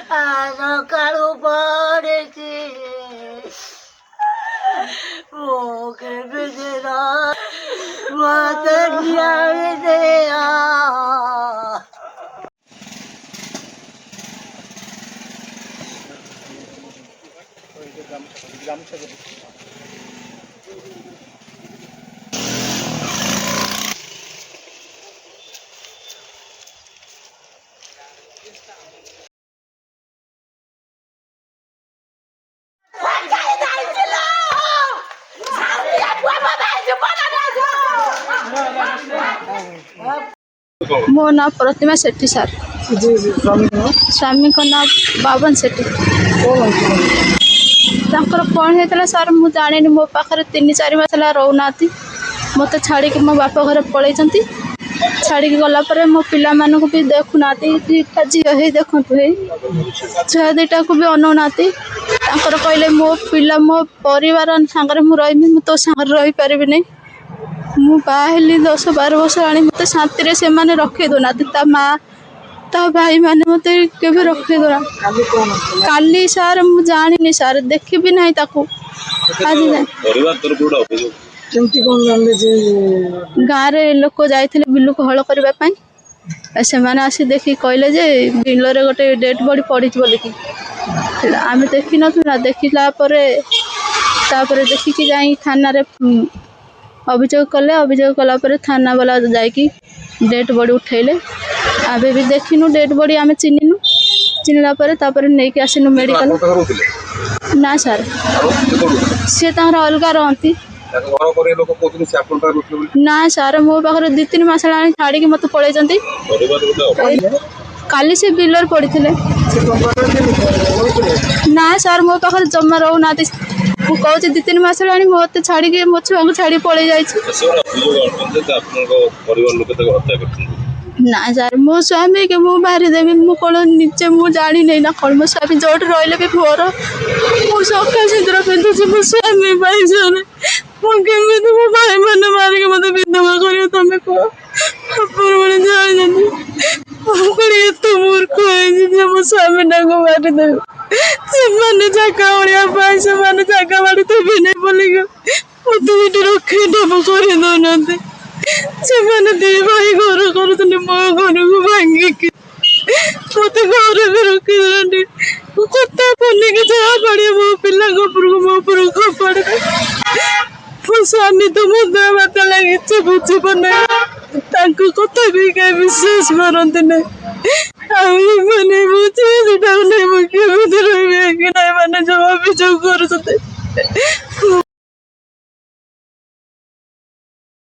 ସକାଳୁ ପଡ଼ିଛି ମୁଁ କେମିତି ମତେ ଜ୍ଞାନ ଦିଅ। मो ना प्रतिमा सेठी सर। स्वामी को ना बावन सेठी। कौन होता सर मुझे जानी मो पाखे 3-4 मास रोना मत छाड़ी मो बाप घर पलि छाड़ी गला मो पिला मानक भी देखुना झी देखु छुआ 2टा को भी अनौना कहले मो पिला मो परिवार सांगे मुझे रही तो सांगे रही पारि नहीं मु बाहली 10-12 वर्ष आनी मत शांति से माने रखे दोना ता माँ ता भाई माने मत के रखे दोना काली सार मु जानी सार देखी भी नहीं ताकू आज गाँव रे लोक जाते बिलू को हल करने से आसी देखी कहले जे बिल रे गोटे डेड बॉडी पड़ी बोलिकी आम देखी ना देखला देखिकी जाई थाना रे अभियोग कले अभियोग कलापर थाना वाला जाकि डेड बॉडी उठेले आबे भी देखिनु डेड बॉडी आम चिन्हनु चिन्हला नहीं कि आसनु मेडिकल ना सर सी अलग रहती ना सर मो पाखे 2-3 मास छाड़ी मत पलि काली से बिलर पड़ी ना सर मो पाखे जमा रोना कहूँ 2-3 मास मत छाड़ी मो छुआ को छाड़ी पलि जाए ना सर मो स्वामी के मु बाहरी देवी मु कौन निजे मु जानी नहीं ना कौन मो स्वामी जोट रही भी मोर मु सका सिंदूर पिंधुची मो स्वामी भाई जाने मुझे मो भाई मैंने मारिक मत विधवा कर तुम कह जानी तो मूर्ख मो स्वामी को मारिदेवी से जगह ओढ़िया से जगह बाड़ी देवे नहीं बोलिक मत रखे देव कर दौना से 2 भाई घर कर मो घर को भांगिक मत घर भी रखी देना कथा पनिक जहाँ पड़े मो पिला मो खपड़े मो स्वामी तो मो देह बात लगे बुझी पाना कथा भी कहीं विश्वास करते ना मैंने बुझे नहीं मुझे रही कि नहीं मैंने जो अभियोग कर